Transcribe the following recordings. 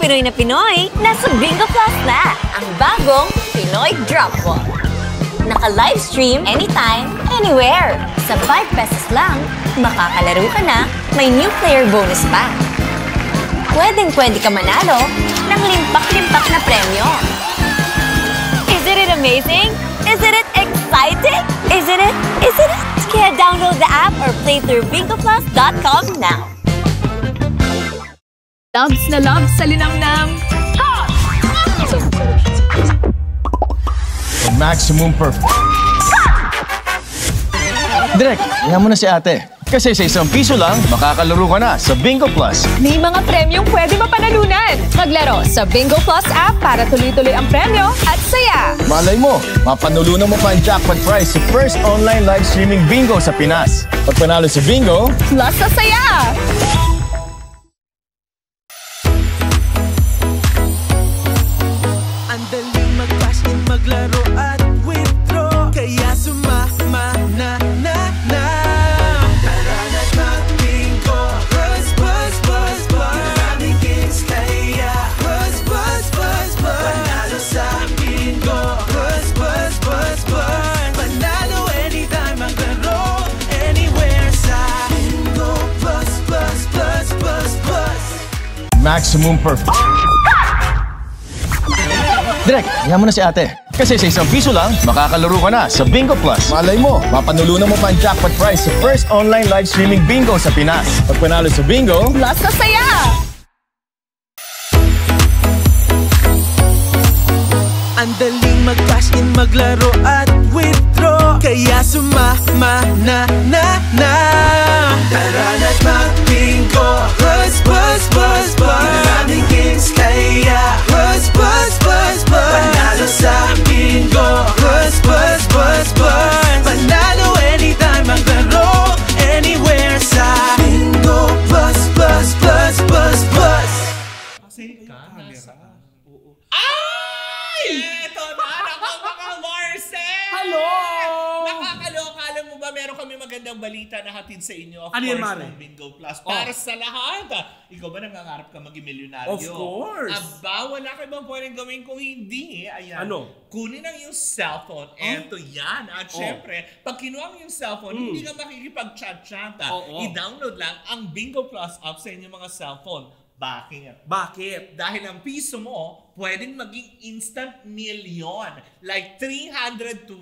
Pinoy na Pinoy, nasa Bingo Plus na, ang bagong Pinoy Drop Ball. Naka-livestream anytime, anywhere. Sa 5 pesos lang, makakalaro ka na, may new player bonus pa. Pwedeng-pwede ka manalo ng limpak-limpak na premyo. Isn't it amazing? Isn't it exciting? Isn't it? Isn't it? Kaya download the app or play through bingoplus.com now. Loves na loves sa linamnam. Maximum Direk, iyan mo na si ate. Kasi sa ₱1 lang, makakalaro ka na sa Bingo Plus. May mga premyong pwede mapanalunan. Maglaro sa Bingo Plus app para tuloy-tuloy ang premyo at saya. Malay mo, mapanulunan mo pa ang jackpot prize sa first online live streaming bingo sa Pinas. Pag panalo sa bingo, plus sa saya! Ang daling mag-cash in, maglaro at withdraw. Kaya sumama na. Tara na't mag-bingo. Buzz. Maraming games kaya buzz. Panalo sa bingo. Buzz. Panalo anytime, maglaro anywhere sa bingo. Buzz. maximum Direk, iyan mo na si ate. Kasi sa ₱1 lang, makakalaro ka na sa Bingo Plus. Malay mo, mapanulunan mo pa ang jackpot prize sa first online live streaming bingo sa Pinas. Pag panalo sa bingo, Plus sa saya! Ang daling mag-cash in, maglaro at withdraw. Kaya sumama na. Tara na't mag-bingo. Buzz. Maraming games kaya buzz. Panalo sa bingo. Buzz. Panalo anytime, maglaro anywhere sa bingo. Buzz. Kasi ka, nasa... Ay! Ito na! Ako mga Marcel! Hello! Nakakaloka. Alam mo ba, meron kami magandang balita na hatid sa inyo. Of Ano yan, course, Mare? ng Bingo Plus. Para sa lahat. Ikaw ba nangangarap ka maging milyonaryo? Of course! Aba, wala ka bang pwedeng gawin kung hindi? Ayan. Ano? Kunin ang iyong cellphone. Eto yan. At syempre, pag kinuha ang iyong cellphone, hindi ka makikipag-chat-chat. I-download lang ang Bingo Plus app sa inyong mga cellphone. Bakit? Dahil ang piso mo, pwedeng maging instant million. Like 312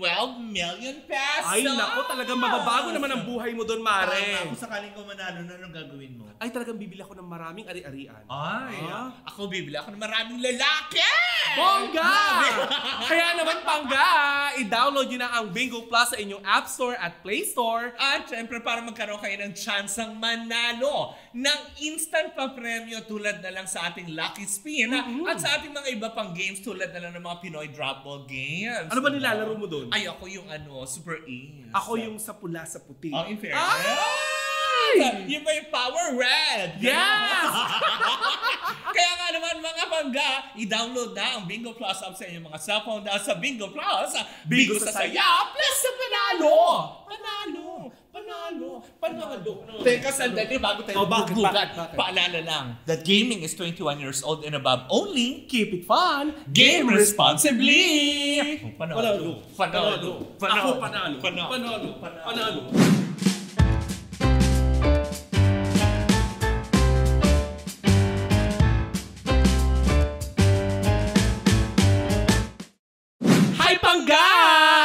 million pesos. Ay, naku, talagang mababago naman ang buhay mo doon, Mare. Kung sakaling ko manalo, anong gagawin mo? Ay, talagang bibili ako ng maraming ari-arian. Ako bibili ako ng maraming lalaki! Bongga! Kaya naman, Pangga, i-download nyo na ang Bingo Plus sa inyong App Store at Play Store. At syempre, para magkaroon kayo ng tsansang manalo ng instant pa-premyo tulad na lang sa ating Lucky Spin at sa ating mga iba pang games tulad na lang ng mga Pinoy Drop Ball games. Ano ba nilalaro mo doon? Ay, ako yung Super Ace. Ako yung sa pula sa puti. Oh, in fairness. Yung ba yung Power Red? Yes! Kaya nga naman mga Pangga, i-download na ang Bingo Plus app sa inyong mga cellphone dahil sa Bingo Plus, Bingo sa saya, plus sa panalo! Panalo! Teka, sandali bago tayo bugat. Paalala lang that gaming is 21 years old and above only. Keep it fun! Game responsibly! Panalo! Ako panalo! Hi, Pangga!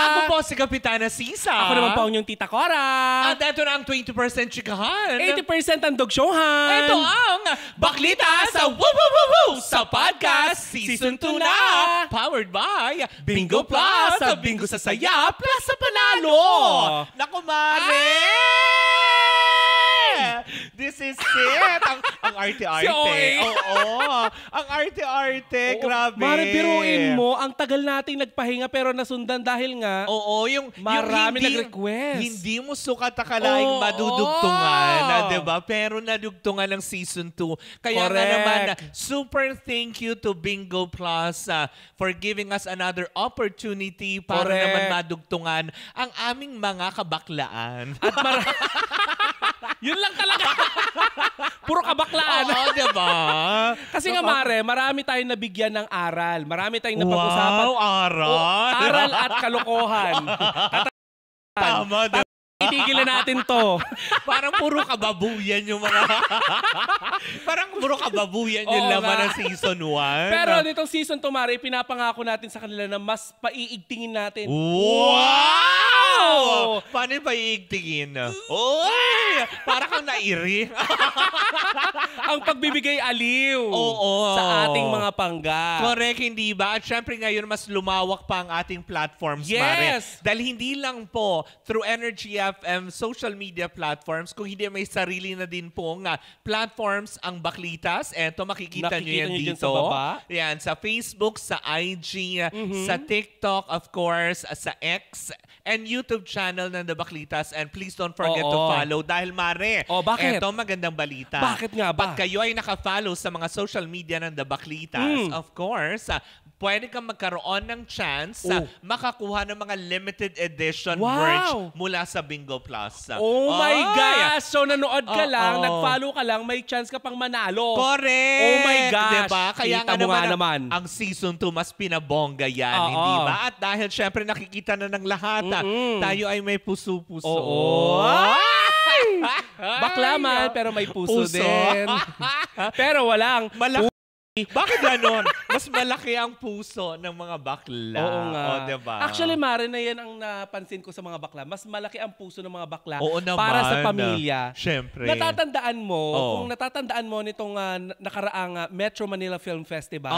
Ako po si Kapitana Sisa. Ako naman po ang inyong Tita Cora. At ito na ang 20% chikahan. 80% ang dogshowhan. Ito ang Baklita sa Woo Woo Woo Woo sa podcast Season 2 na. Powered by Bingo Plus. Sa Bingo sa Saya plus sa Panalo. Naku, Mare! This is it! Ang arte-arte. Oo. Ang arte-arte. Grabe. Mare, biruin mo, ang tagal nating nagpahinga pero nasundan dahil nga yung marami hindi, nag-request. Hindi mo sukat akalaing madudugtungan, diba? Pero nadugtungan ng Season 2. Kaya nga naman, super thank you to Bingo Plus for giving us another opportunity para naman madugtungan ang aming mga kabaklaan. At Yun lang talaga. Puro kabaklaan. Oo, diba? Kasi nga, Mare, marami tayong nabigyan ng aral. Marami tayong napag-usapan. Wow, aral. Aral at kalokohan. Tama, diba? Itigil na natin to. Parang puro kababuyan yung mga... Parang puro kababuyan yung Oo laman nga. ng season 1. Pero nitong season 2, Mare, pinapangako natin sa kanila na mas paiigtingin natin. Wow! Paano yung paiigtingin? Oy! Para kang nairi. Ang pagbibigay aliw Oo. sa ating mga pangga. Correct, hindi ba? At syempre ngayon, mas lumawak pa ang ating platforms, Yes! Mare. Dahil hindi lang po through Energy FM social media platforms, kung hindi may sarili na din po nga platforms ang Baklitas. Eto, makikita nyo yan nyo dyan dito. sa baba. Yan, sa Facebook, sa IG, sa TikTok, of course, sa X, and YouTube channel ng The Baklitas. And please don't forget to follow dahil, Mare, Bakit? eto magandang balita. Bakit nga ba? Pag kayo ay naka-follow sa mga social media ng The Baklitas, of course, pwede kang magkaroon ng chance makakuha ng mga limited edition merch mula sa Bingo Plus. Oh my gosh! So nanood ka lang, nag-follow ka lang, may chance ka pang manalo. Correct! Oh my gosh! Diba? Kaya Kita mo nga naman. ang season 2 mas pinabongga yan, hindi ba? At dahil syempre nakikita na ng lahat, tayo ay may puso-puso. Bakla man, pero may puso din. Pero walang... Bakit ganon? Mas malaki ang puso ng mga bakla. Oo nga. Diba? Actually, Mare, na yan ang napansin ko sa mga bakla. Mas malaki ang puso ng mga bakla naman. para sa pamilya. Siyempre. Natatandaan mo, kung natatandaan mo nitong nakaraang Metro Manila Film Festival,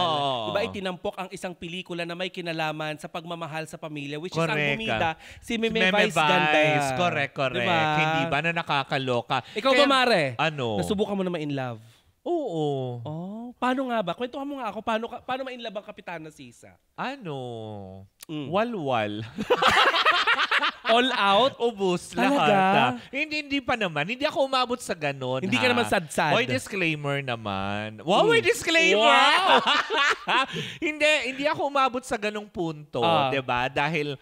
diba itinampok ang isang pelikula na may kinalaman sa pagmamahal sa pamilya, which is ang bumida, si Meme Vice Ganda. Correct. Diba? Hindi ba na nakakaloka? Ikaw ba, Mare? Ano? Nasubukan mo na ma-in love? Oo. Paano nga ba? Kwentuhan mo nga ako, paano ma-in love ang Kapitana Sisa? Walwal. All out? Ubus Talaga? lahat. Hindi pa naman. Hindi ako umabot sa ganon. Hindi ka naman sad-sad. Oy, disclaimer naman. Wow, may disclaimer! Wow! hindi ako umabot sa ganong punto. Diba? Dahil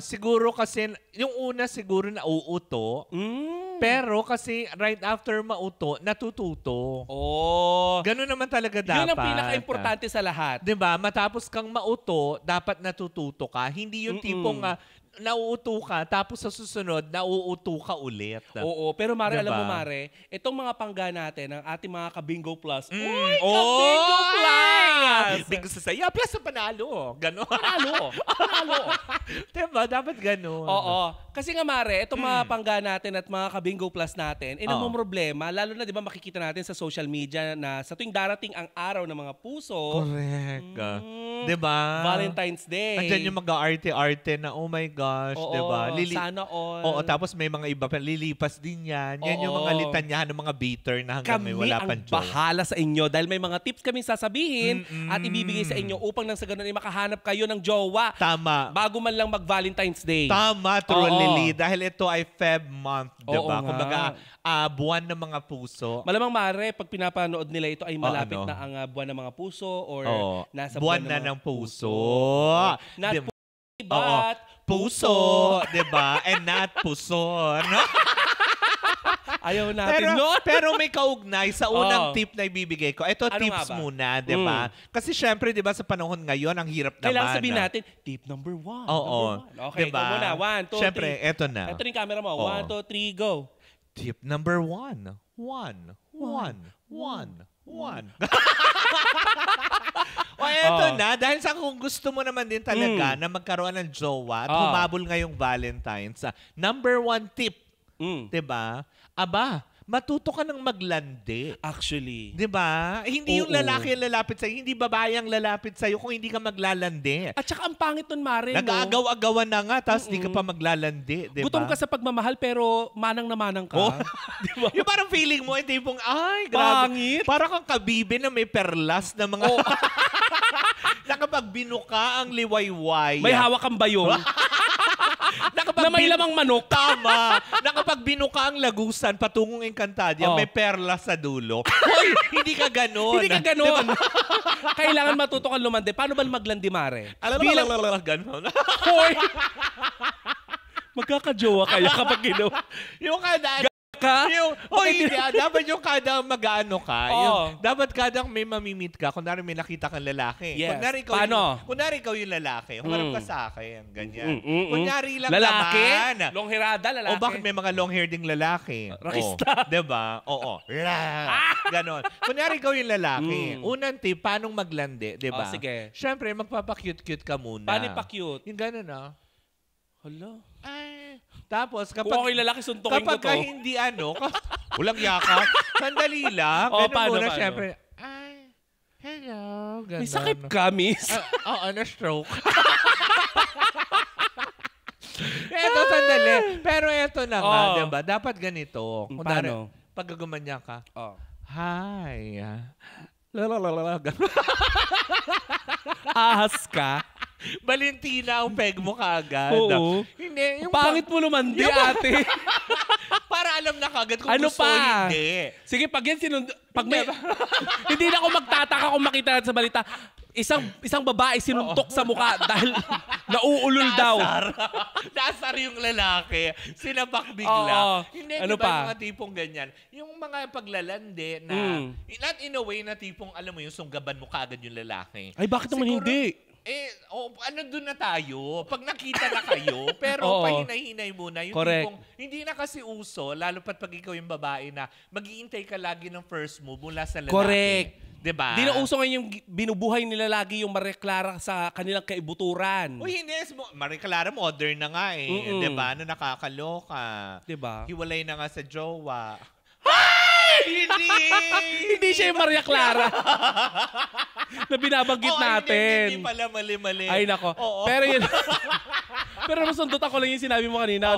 siguro kasi, yung una siguro na uuto. Pero kasi right after mauto, natututo. Ganun naman talaga dapat. Yun ang pinaka-importante sa lahat. Diba? Matapos kang mauto, dapat natututo ka. Hindi yung tipong nauuto ka, tapos sa susunod, nauuto ka ulit. Oo, pero Mare, diba? alam mo Mare, itong mga pangga natin, ang ating mga ka-Bingo Plus. Uy, ka-Bingo Plus! Bingo sa saya, plus sa panalo. Ganon. Panalo. Diba? Dapat ganon. Oo. Kasi nga Mare, itong mga pangga natin at mga ka-Bingo Plus natin, namang problema, lalo na di ba makikita natin sa social media na sa tuwing darating ang araw ng mga puso. Correct. Diba? Valentine's Day. Andyan yung mag-arte-arte na, oh my gosh, diba? Sana all. Oo, tapos may mga iba pa, lilipas din yan. Yan yung mga litanyahan ng mga bitter na hanggang may wala pang joy. Kami ang bahala sa inyo dahil may mga tips kaming sasabihin at ibibigay sa inyo upang nang sa ganun ay makahanap kayo ng jowa. Tama. Bago man lang mag-Valentine's Day. Tama, true, Lily. Dahil ito ay Feb month, diba? Kumbaga, buwan ng mga puso. Malamang Mare, pag pinapanood nila ito ay malapit na ang buwan ng mga puso or nasa buwan na ng puso. Not but puso, diba? And not puso. No? Ayaw natin, no? Pero may kaugnay sa unang tip na ibibigay ko. Ito, tips muna, diba? Kasi syempre, diba, sa panahon ngayon, ang hirap naman. Kailangan sabihin natin, tip number 1. Okay, diba? ikaw muna. 1, 2, 3. Syempre, eto na. Ito yung camera mo. 1, 2, 3, go. Tip number 1. 1. O eto na, dahil sa kung gusto mo naman din talaga na magkaroon ng jowa at humabol ngayong Valentine's, number 1 tip, diba? Matuto ka ng maglandi. Actually. Diba? Hindi yung lalaki ang lalapit sa'yo, hindi babae ang lalapit sa'yo kung hindi ka maglalandi. At saka ang pangit nun, Mare, nag-aagaw-agawan na nga, tapos hindi ka pa maglalandi. Diba? Gutom ka sa pagmamahal, pero manang na manang ka. Diba? Yung parang feeling mo, hindi pong, ay, grabe. Pangit. Parang kang kabibe na may perlas na mga... na kapag binuka ang liwayway. May hawak kang bayong. na may lamang manok. Tama. Na kapag binuka ang lagusan patungong Encantadia, may perla sa dulo. Hoy, hindi ka ganon. Hindi ka ganon. Kailangan matuto kang lumandi. Paano ba maglandi, Mare? Bilang ganon. Hoy! Magkakajowa kayo kapag ginawa. Yung kada ka? Hindi. Dapat yung kadang mag-ano ka. Dapat kadang may mamimit ka. Kunwari may nakita kang lalaki. Yes. Kunwari ikaw yung lalaki. Humarap ka sa akin. Ganyan. Kunyari lang lalaki? naman. Longhirada, lalaki? O bakit may mga long hair ding lalaki? Rakista. Diba? Oo. Ganon. Kunyari ikaw yung lalaki. Unang tip, paano maglandi? Diba? Sige. Siyempre, magpapakute-cute ka muna. Paano pa-cute? Yung ganon, Hala. Ay. Tapos, Kung ako yung lalaki, suntukin ko to. Kapag hindi walang yaka, sandali lang. Paano? Siyempre, ay, hello, ganon. May sakit ka, miss? Na-stroke. Eto, sandali. Pero eto na nga, diba? Dapat ganito. Paano? Pag gumanya ka, hi. Ahas ka? Valentina ang peg mo kaagad. Oo. Hindi. Yung pangit mo naman, di ate. Para alam na kagad kung ano gusto pa? hindi. Sige, pag yan hindi na ako magtataka kung makita natin sa balita. Isang babae sinuntok sa mukha dahil nauulol daw. Nasar yung lalaki. Sinabak bigla. Hindi, ano pa? Yung mga tipong ganyan. Yung mga paglalandi na, not in a way na tipong, alam mo yung sunggaban mo kagad yung lalaki. Ay, bakit naman hindi? Ano doon na tayo? Pag nakita na kayo, pero pahinay-hinay muna. Yung tipong, hindi na kasi uso, lalo pat pag ikaw yung babae na mag-iintay ka lagi ng first move mula sa lalaki. Correct. Diba? Hindi na uso ngayon yung binubuhay nila lagi yung Maria Clara sa kanilang kaibuturan. Uy, hindi. Maria Clara, modern na nga eh. Diba? Ano, nakakaloka. Diba? Hiwalay na nga sa jowa. Hindi! Hindi siya yung Maria Clara na binabanggit natin. Hindi pala mali-mali. Ay, nako. Pero yun, pero nasundot ako lang yung sinabi mo kanina,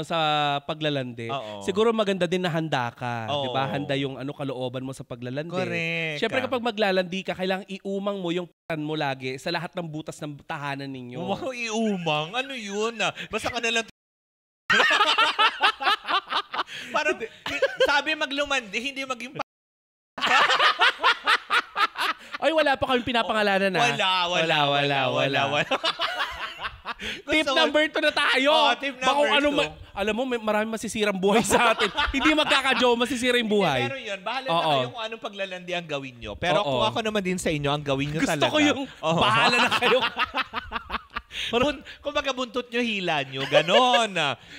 sa paglalandi. Siguro maganda din na handa ka. Diba? Handa yung kalooban mo sa paglalandi. Correct. Siyempre kapag maglalandi ka, kailangang iumang mo yung mo lagi sa lahat ng butas ng tahanan ninyo. Wow, iumang? Ano yun? Basta ka nalang parang, sabi maglumandi, hindi maging Ay, wala pa kami pinapangalanan na. Wala. Tip number 2 na tayo. Tip number 2. Alam mo, maraming masisirang buhay sa atin. Hindi magkakadyo, masisira yung buhay. Pero yun, bahala na kayo kung anong paglalandi ang gawin nyo. Pero kung ako naman din sa inyo, ang gawin nyo talaga. Gusto ko yung bahala na kayo. Kung magabuntot nyo, hila nyo. Ganon.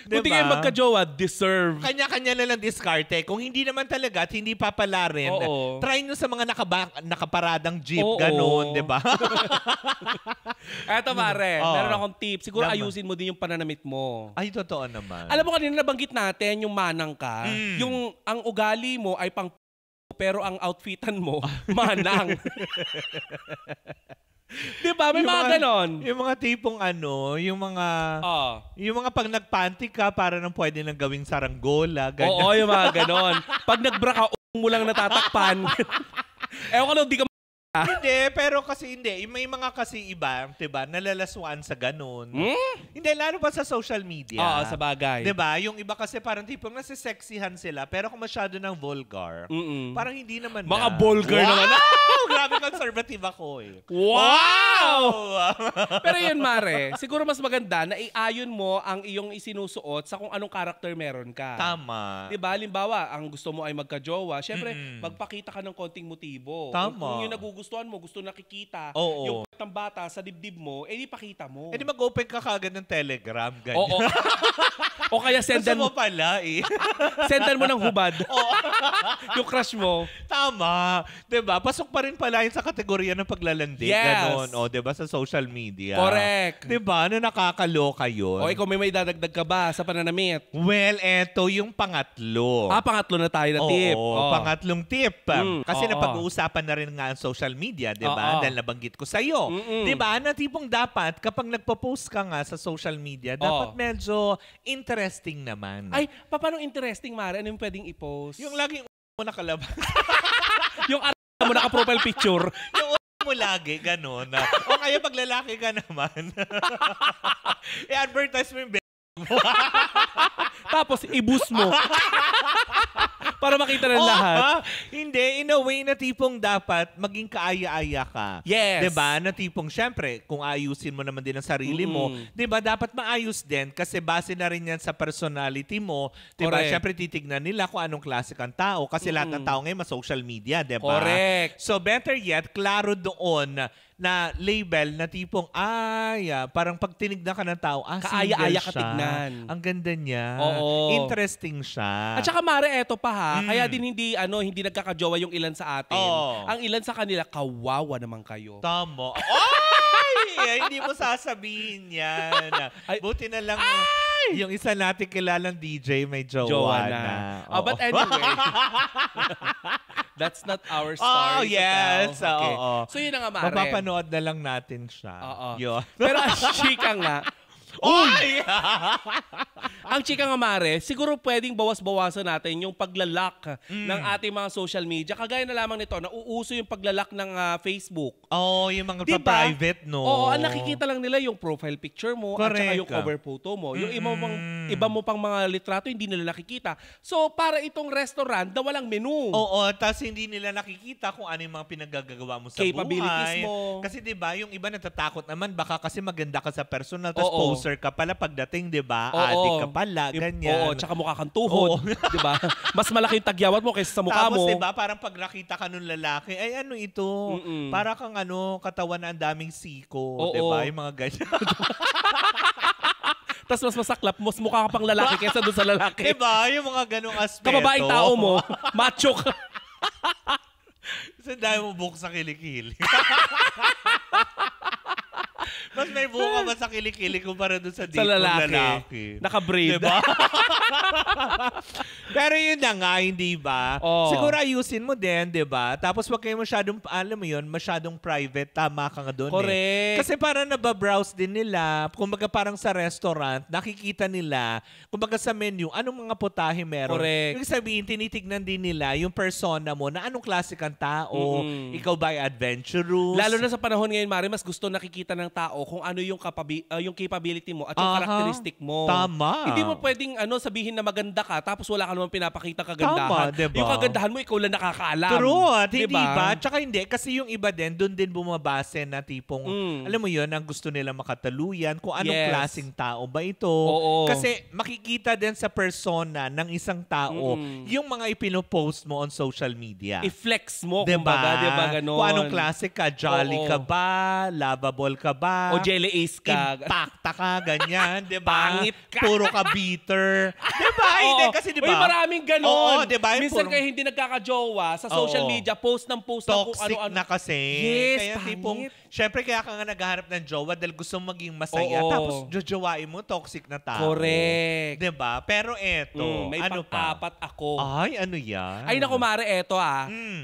Kung di kayo magka-jowa, deserve. Kanya-kanya na lang diskarte. Kung hindi naman talaga at hindi papala rin, try nyo sa mga nakaparadang jeep. Ganon, diba? Eto pare, meron akong tip. Siguro ayusin mo din yung pananamit mo. Ay, totoo naman. Alam mo kanina nabanggit natin yung manang ka. Yung ang ugali mo ay pang pero ang outfitan mo, manang. Diba? May mga ganon. Yung mga tipong yung mga pag nagpanty ka, para nang pwede nang gawing saranggola. Ganyan. Oo, yung mga ganon. Pag nagbra ka, mo lang natatakpan. Ewan ko na, di ka Hindi, pero kasi hindi. May mga kasi iba, diba, nalalaswaan sa ganun. Hindi, lalo pa sa social media. Oo, sa bagay. Diba? Yung iba kasi parang tipong nasisexihan sila, pero kung masyado ng vulgar, parang hindi naman mga vulgar naman. Grabe conservative ako eh. Wow! Pero yun, Mare, siguro mas maganda na iayon mo ang iyong isinusuot sa kung anong karakter meron ka. Tama. Diba? Halimbawa, ang gusto mo ay magka-jowa, syempre, magpakita ka ng konting motibo. Tama. Kung yung nagugustuhan mo, gusto nakikita, yung ng bata sa dibdib mo, di pakita mo. Di mag-open ka kagad ng Telegram, ganyan. Oo. O kaya sendan mo pala eh. Sendan mo ng hubad. Yung crush mo. Tama. Diba? Pasok pa rin pala yun sa kategorya ng paglalandi. Yes. Ganon. O, diba? Sa social media. Correct. Diba? Ano nakakaloka yun? O, ikaw may dadagdag ka ba sa pananamit? Well, eto yung pangatlo. Pangatlo na tayo na tip. Oo, pangatlong tip. Kasi napag-uusapan na rin nga ang social media, diba? Dahil nabanggit ko sa'yo. Diba? Na tipong dapat, kapag nagpo-post ka nga sa social media, dapat medyo interesting naman. Ay, paano interesting, Mare? Ano yung pwedeng i-post? Yung laging mo nakalabas. Yung mo naka-profile picture. Yung mo lagi, gano'n. O kaya pag lalaki ka naman, i-advertise mo yung mo. Tapos, i-boost mo. Para makita ng lahat. Hindi, in a way na tipong dapat maging kaaya-aya ka. Yes. Diba? Na tipong, syempre, kung ayusin mo naman din ang sarili mo, diba, dapat maayos din kasi base na rin yan sa personality mo. Diba? Correct. Syempre, titignan nila kung anong klase kang tao kasi lahat ng tao ngayon social media, diba? Correct. So, better yet, klaro doon na label na tipong, parang pag tinignan ka ng tao, kaaya-aya single ka siya. tignan. Ang ganda niya. Oo. Interesting siya. At saka Mare, eto pa ha, kaya din hindi nagkakajowa yung ilan sa atin. Ang ilan sa kanila, kawawa naman kayo. Tama. Ay! Hindi mo sasabihin yan. Buti na lang yung isa natin kilalang DJ may jowa na. But anyway, that's not our story. Yes. To tell. Okay. So yun na nga, Mare. Mapapanood na lang natin siya. Yun. Pero ang chika nga, ang chika nga, Mare, siguro pwedeng bawas-bawasan natin yung paglalak ng ating mga social media. Kagaya na lamang nito, nauuso yung paglalak ng Facebook. Yung mga private, no? Oo, ang nakikita lang nila yung profile picture mo at saka yung cover photo mo. Yung iba mo pang mga litrato, hindi nila nakikita. So, para itong restaurant na walang menu. Oo, tapos hindi nila nakikita kung ano yung mga pinagagagawa mo sa capabilities buhay. mo. Kasi 'di ba, yung iba natatakot naman baka kasi maganda ka sa personal tapos poser ka pala pagdating, 'di ba? Adik ka pala, ganyan. Oo, tsaka mukha kang tuhod, 'di ba? Mas malaking tagyawat mo kaysa sa mukha mo. Tapos 'di ba, parang pag nakita ka nung lalaki, ay ano ito? Para kang katawan na ang daming siko, 'di ba? Yung mga ganyan. Tapos mas masaklap, mas mukha ka pang lalaki kaysa doon sa lalaki. Diba? Yung mga ganong aspeto. Kababaeng tao mo, macho ka. Kasi dahil mo buhok sa kilikili. Mas may buhok ka ba sa kilikili kumpara doon sa date ng lalaki? Naka-braid. Diba? Pero yun na nga, hindi ba? Siguro ayusin mo din, di ba? Tapos wag kayo masyadong, alam mo yun, masyadong private. Tama ka nga doon. Correct. Kasi parang nababrowse din nila. Kumbaga parang sa restaurant, nakikita nila, kumbaga sa menu, anong mga putahe meron. Correct. Yung sabihin, tinitignan din nila yung persona mo na anong klase kang tao. Ikaw ba ay adventurous? Lalo na sa panahon ngayon, Mari, mas gusto nakikita ng tao kung ano yung capability mo at yung characteristic mo. Tama. Hindi mo pwedeng sabihin na maganda ka tapos wala ka naman pinapakita kagandahan. Tama, diba? Yung kagandahan mo, ikaw lang nakakaalam. True, hindi diba? ba? Tsaka hindi, kasi yung iba din, doon din bumabase na tipong, alam mo yun, ang gusto nila makataluyan, kung anong klaseng tao ba ito. Oo. Kasi makikita din sa persona ng isang tao, yung mga ipinopost mo on social media. I-flex mo, diba? kumbaga, diba, ganon. Kung anong klase ka, jolly ka ba, lovable ka ba, o jelly ace ka. Impacta ka, ganyan, diba? Pangit ka. Puro ka bitter. Diba? Hindi, kasi diba? Uy, maraming ganon. Oo, diba? Minsan kayo hindi nagkakajowa sa social media, post ng post ng kung toxic ano-ano. na kasi. Yes, kaya pangit. tipong, syempre kaya ka nga naghahanap ng jowa dahil gusto maging masaya. Tapos jojowain mo, toxic na tao. Correct. Diba? Pero eto, may ano pa? pang-apat ako. Ay, ano yan? Ay, naku, Mare, eto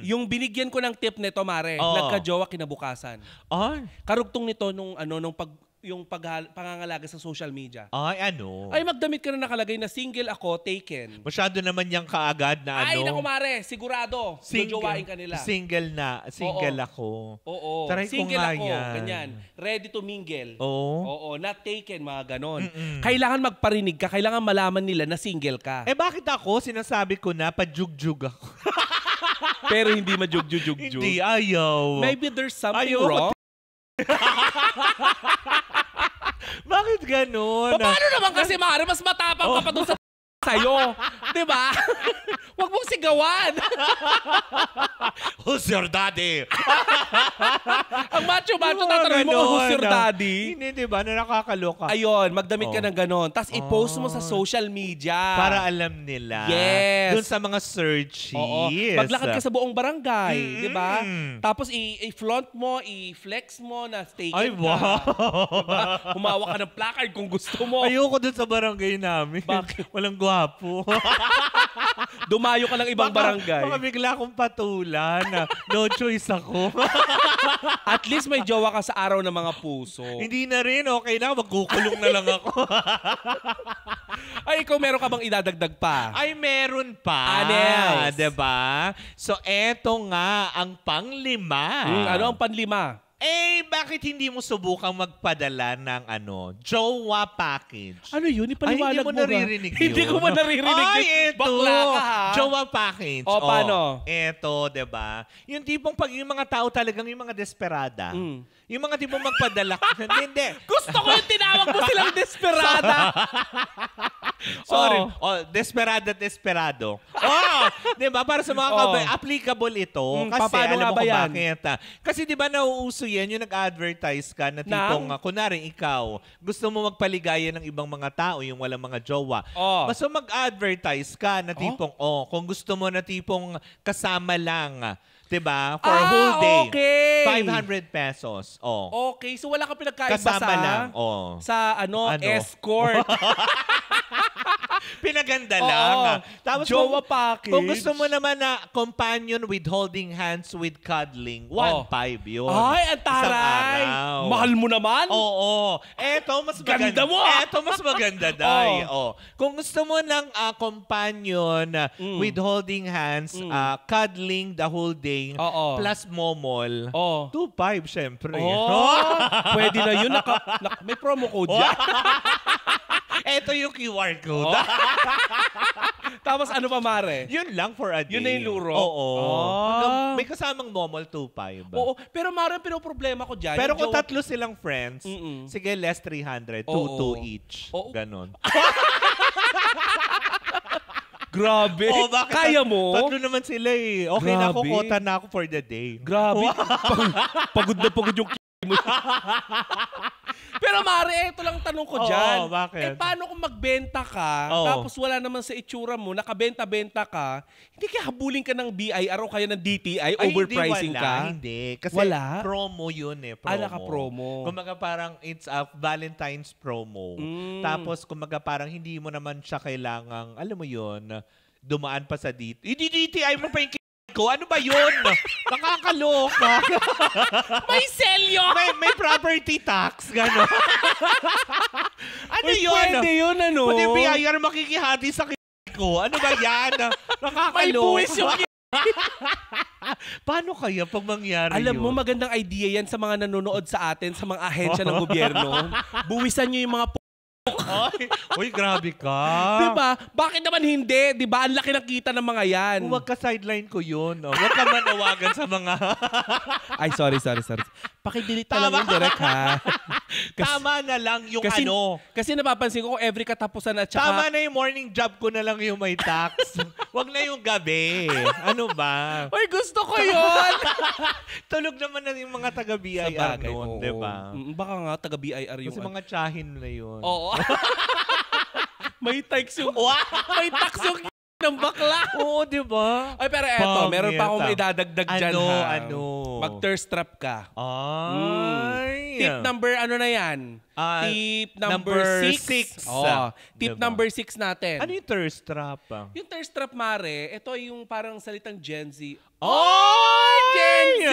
Yung binigyan ko ng tip nito, Mare, nagka-jowa kinabukasan. Ay. Karugtong nito nung pangangalaga sa social media. Ay, ano? Ay, magdamit ka na nakalagay na single ako, taken. Masyado naman yung kaagad na Ay, ano. naku, Mare, sigurado. Jojowain ka nila. Single ako. Oo. Try ko Single nga ako, yan. ganyan. Ready to mingle. Oo. Not taken, mga ganon. Kailangan magparinig ka, kailangan malaman nila na single ka. Bakit ako? Sinasabi ko na, pajugjug ako. Pero hindi majugjug-jugjug. Hindi, ayaw. Maybe there's something wrong. Bakit ganun? Paano naman kasi, Mare, mas matapang ka pa doon sa sa'yo. Diba? Huwag mong sigawan. Who's your daddy? Ang macho-macho, tatanungin mo kung who's your daddy. Hindi, diba? Na nakakaloka. Ayun, magdamit ka ng ganon. Tapos i-post mo sa social media. Para alam nila. Yes. Doon sa mga searches. Oo. Maglakad ka sa buong barangay. Diba? Tapos i-flaunt mo, i-flex mo na stay Ay, wow. Diba? Humawak ka ng placard kung gusto mo. Ayoko doon sa barangay namin. Bakit? Walang gwapo. Dumayo ka ng ibang barangay. Baka bigla akong patulan. No choice ako. At least may jowa ka sa araw ng mga puso. Hindi na rin. Okay na. Magkukulong na lang ako. Ay, ikaw meron ka bang idadagdag pa? Ay, meron pa. Anes. Diba? So, eto nga ang panglima. Ano ang panlima? Back bakit hindi mo subukang magpadala ng jowa package? Ano yun? Ipaliwanag hindi mo naririnig yun. Hindi ko ba naririnig Ay, yun? eto. Bakla ka ha? Jowa package. O, paano? Eto, diba? Yung tipong pag yung mga tao talagang yung mga desperada. Yung mga tipong magpadala. Hindi. Gusto ko yung tinawag mo silang desperada. Sorry. Desperado. Diba? Para sa mga applicable ito. Kasi alam mo kung bakit. Kasi diba nauuso yan, yung nag-advertise ka na tipong, kunwari ikaw, gusto mo magpaligaya ng ibang mga tao, yung walang mga jowa. Basta mag-advertise ka na tipong, kung gusto mo na tipong kasama lang, diba? For a whole day. Okay. 500 pesos. Okay, so wala ka pinagkaiba kasama lang. Sa escort. Pinaganda lang. Tapos jowa package. Kung gusto mo naman na companion with holding hands with cuddling, 1.5 yun. Ay, ang taray. Mahal mo naman? Oo. Eto, mas maganda. Eto, mas maganda, Day. Kung gusto mo ng companion with holding hands, cuddling the whole day, plus momol, 2.5 syempre. Pwede na yun. May promo code yan. Eto yung QR code. Tapos ano pa, Mare? Yun lang for a day. Yun na yung luro? Oo. May kasamang momol 2.5. Oo. Pero Mare, problema ko dyan. Pero kung tatlo silang friends, sige, less 300. 2 each. Ganon. Grabe. Kaya mo? Tatlo naman sila eh. Okay na ako, kota na ako for the day. Grabe. Pagod na pagod yung mo. Pero Mare, ito lang tanong ko dyan. Bakit? Paano kung magbenta ka, tapos wala naman sa itsura mo, nakabenta-benta ka, hindi kaya habulin ka ng BIR o kaya ng DTI, overpricing ka? Hindi. Kasi promo yun eh. Naka-promo. Kumaga parang it's a Valentine's promo. Tapos kumaga parang hindi mo naman siya kailangang, alam mo yun, dumaan pa sa DTI. DTI mo pa yung ko. Ano ba yun? Nakakaloka. May selyo! May property tax. Gano'n. Ano yun? Pwede yun, ano? Pwede BIR makikihati sa ko. Ano ba yan? Nakakaloka. May buwis yung Paano kaya pag mangyari Alam yun? mo, magandang idea yan sa mga nanonood sa atin, sa mga ahensya ng gobyerno. Buwisan nyo yung mga Uy, grabe ka. Diba? Bakit naman hindi? Diba? Ang laki ng kita ng mga yan. Huwag ka sideline ko yun. Huwag ka manawagan sa mga... Ay, sorry. Pakidelete na lang yung direct, ha? Tama na lang yung Kasi napapansin ko, every katapusan at saka... Tama na yung morning job ko na lang yung may tax. Huwag na yung gabi. Ano ba? Uy, gusto ko yun! Tulog naman na yung mga taga-BIR noon, diba? Baka nga, taga-BIR yung... Kasi mga tsahin na yun. Oo. May tax yung... May tax yung ng bakla. Oo, diba? Ay, pero eto, meron pa akong idadagdag dyan, ha? Ano? Mag-thirst trap ka. Ay. Tip number, ano na yan? Tip number 6. Tip number 6 natin. Ano yung thirst trap? Yung thirst trap, Mare, ito yung parang salitang Gen Z. Gen Z!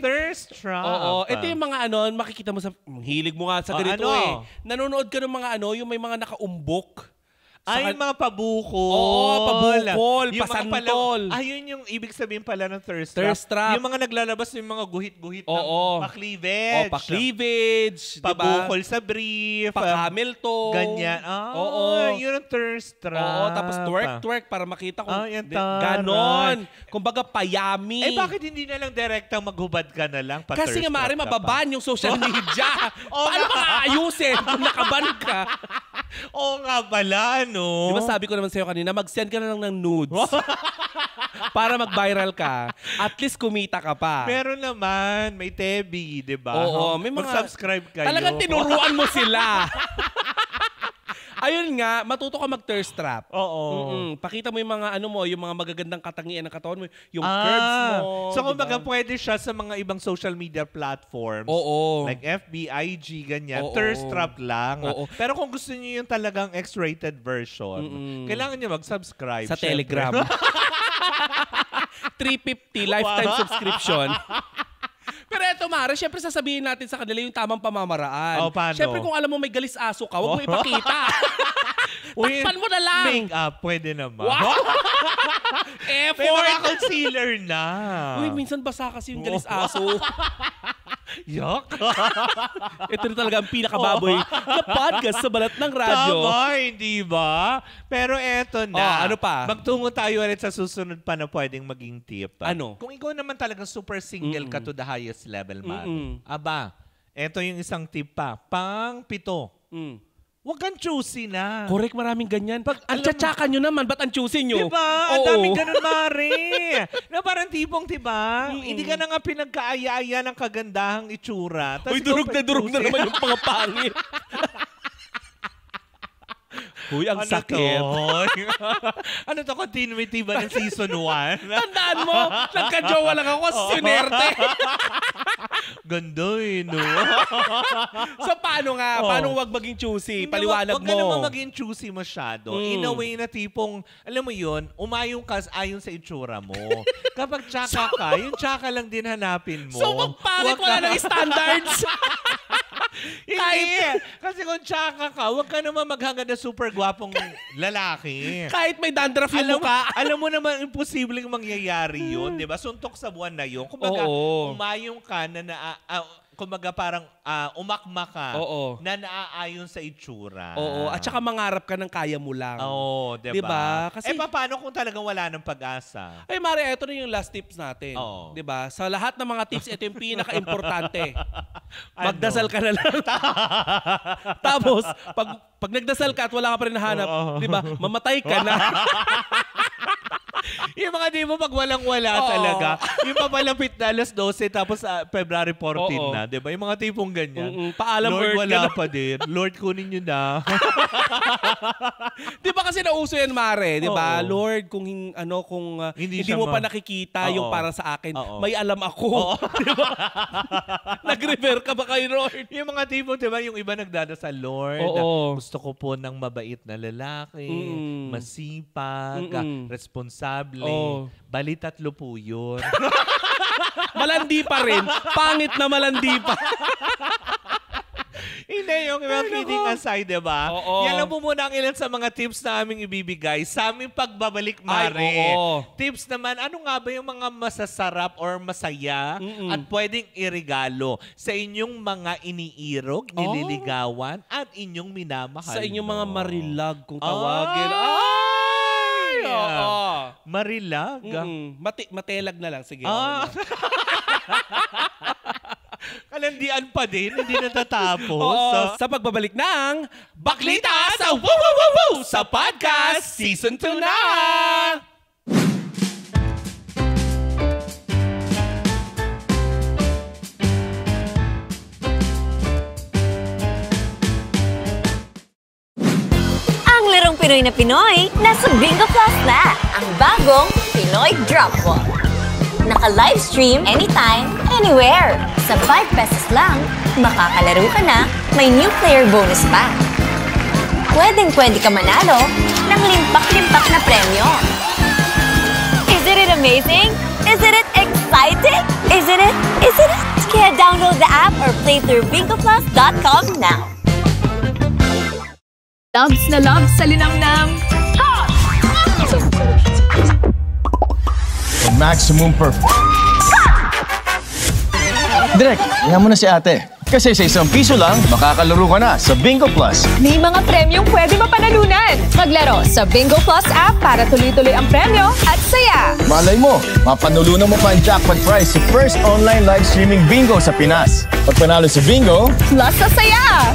Thirst trap. Oo. Ito yung mga makikita mo sa... Hilig mo nga sa ganito eh. Nanonood ka ng mga yung may mga nakaumbok. Ay, mga pabukol. Oo, pabukol, pasantol. Ayun yung ibig sabihin pala ng thirst trap. Yung mga naglalabas yung mga guhit-guhit ng pa-cleavage. Pa-cleavage. Pabukol sa brief. Pa-camel toe. Ganyan. Yun ang thirst trap. Oo, tapos twerk para makita kung ganon. Kumbaga payami. Bakit hindi na lang direktang maghubad ka na lang? Kasi nga, Mari, mababan yung social media. Paano makaayusin kung nakaban ka? Oo nga pala, no? Diba sabi ko naman sa'yo kanina, mag-send ka na lang ng nudes. Para mag-viral ka. At least kumita ka pa. Meron naman. May Tebi, diba? Oo. May mga... Mag-subscribe kayo. Talagang tinuruan mo sila. Ayun nga, matuto ka mag-thirst trap. Oo. Pakita mo yung mga yung mga magagandang katangian ng katawan mo, yung curves mo. So kumbaga pwede siya sa mga ibang social media platforms. Oo. Like FB, IG, ganyan. Thirst trap lang. Oo. Pero kung gusto niyo yung talagang X-rated version, kailangan niyo mag-subscribe. Sa Telegram. 350 lifetime subscription. Pero eto, Mara, syempre sasabihin natin sa kanila yung tamang pamamaraan. Paano? Syempre kung alam mo may galis aso ka, huwag mo ipakita. Takpan mo na lang. Make up, pwede naman. Wow. May mga concealer na. Uy, minsan basa kasi yung galis aso. Yok. Ito na talaga ang pinakababoy na podcast sa balat ng radyo. Tama, hindi ba? Pero eto na. Ano pa? Magtungo tayo ulit sa susunod pa na pwedeng maging tip. Ano? Kung ikaw naman talagang super single ka to the highest level, man. Aba, eto yung isang tip pa. Pang-pito. Huwag kang choosy na. Correct, maraming ganyan. Ang tsatsaka nyo naman, ba't ang choosy nyo? Diba? Ang daming ganun, Mari. Na parang tipong, diba? Hindi ka na nga pinagkaaya-aya ng kagandahang itsura. Uy, durog na naman yung mga pangit. Uy, ang sakit. Ano to? Continuity ba ng season 1? Tandaan mo, nagka-jowa lang ako, sinerte. Ganda no? So, paano nga? Paano wag maging choosy? Paliwanag mo. Wag ka naman maging choosy masyado. In a way na tipong, alam mo yun, umayong ka ayon sa itsura mo. Kapag tsaka ka, yung tsaka lang din hanapin mo. So, magpalit wala ng standards. Hindi. Kasi kung tsaka ka, wag ka naman maghangad na super gwapong lalaki. Kahit may dandruff yung mukha. Alam mo naman, imposibleng mangyayari yun, di ba? Suntok sa buwan na yun. Kumbaga, umayong ka na kumbaga parang umakma ka na naaayon sa itsura. Oo, at saka mangarap ka ng kaya mo lang. Oo, diba? Kasi, paano kung talagang wala ng pag-asa? Ay, Mari, ito na yung last tips natin. Diba? Sa lahat ng mga tips, ito yung pinaka-importante. Magdasal ka na lang. Tapos, pag nagdasal ka at wala ka pa rin nahanap, diba? Mamatay ka na. Yung mga di mo pag walang-wala talaga. Yung papalapit na alas 12 tapos February 14 na. Diba? Yung mga tipong ganyan. Paalam Lord, Earth wala pa din. Lord, kunin nyo na. Diba kasi nauso yan, Mare? Diba? Lord, kung hindi mo pa nakikita yung para sa akin, may alam ako. Diba? Nag-refer ka ba kay Lord? Yung mga tipong, diba? Yung iba nagdadasal, Lord, gusto ko po ng mabait na lalaki, masipag, responsable. Bali 3 po yun. Malandi pa rin. Pangit na malandi pa. Hindi, yung kidding aside, diba? Yan lang po muna ang ilan sa mga tips na aming ibibigay sa aming pagbabalik, Mare. Tips naman, ano nga ba yung mga masasarap or masaya at pwedeng irigalo sa inyong mga iniirog, nililigawan, at inyong minamahal? Sa inyong mga marilag, kung tawagin. Marilag? Matelag na lang. Sige. Kalandian pa din, hindi natatapos. Sa pagbabalik ng Baklita sa Woo Woo Woo Woo sa podcast Season 2 na! Ang larong Pinoy na Pinoy, nasa Bingo Plus na! Ang bagong Pinoy Drop Ball. Naka-livestream anytime, anywhere. Sa 5 pesos lang, makakalaro ka na, may new player bonus pa. Pwedeng-pwede ka manalo ng limpak-limpak na premyo. Isn't it amazing? Isn't it exciting? Isn't it? Kaya download the app or play through bingoplus.com now. Loves na loves sa linamnam. Maximum perfect. Direk, yan mo na si ate. Kasi sa ₱1 lang, makakalaro ka na sa Bingo Plus. May mga premyong pwede mapanalunan. Maglaro sa Bingo Plus app para tuloy-tuloy ang premyo at saya. Malay mo, mapanulunan mo pa ang jackpot prize sa first online live streaming bingo sa Pinas. Pag panalo sa bingo, Plus sa saya!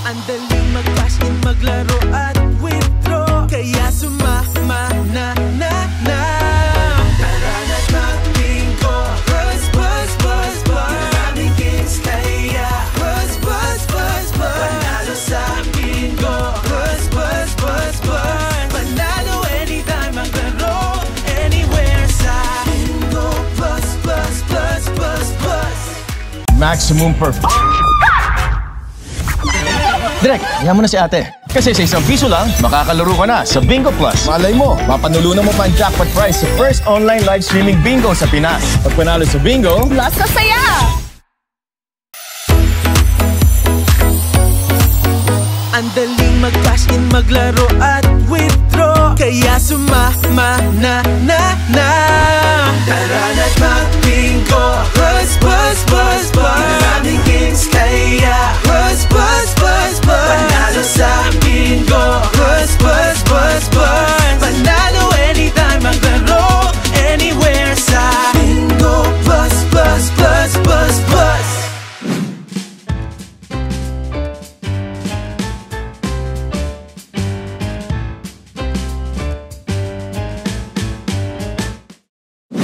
Ang daling mag-cash in, maglaro at withdraw. Kaya sumama na. Tara na't mag-bingo. Buzz, buzz, buzz, buzz. Maraming games kaya. Buzz, buzz, buzz, buzz. Panalo sa bingo. Buzz, buzz, buzz, buzz. Panalo anytime, maglaro anywhere sa bingo. Buzz, buzz, buzz, buzz, buzz. maximum perfect. Direk, yan mo na si ate. Kasi sa ₱1 lang, makakalaro ka na sa Bingo Plus. Malay mo, mapanulunan mo pa ang jackpot prize sa first online live streaming bingo sa Pinas. Pag panalo sa bingo, Plus sa saya! Ang daling mag-cash in, maglaro at withdraw. Kaya sumama na. Tara na't mag-bingo. Buzz, buzz, buzz, buzz. Maraming games kaya buzz, buzz, buzz, buzz. Panalo sa bingo. Buzz, buzz, buzz, buzz. Panalo anytime, maglaro anywhere sa bingo. Buzz, buzz, buzz, buzz, buzz.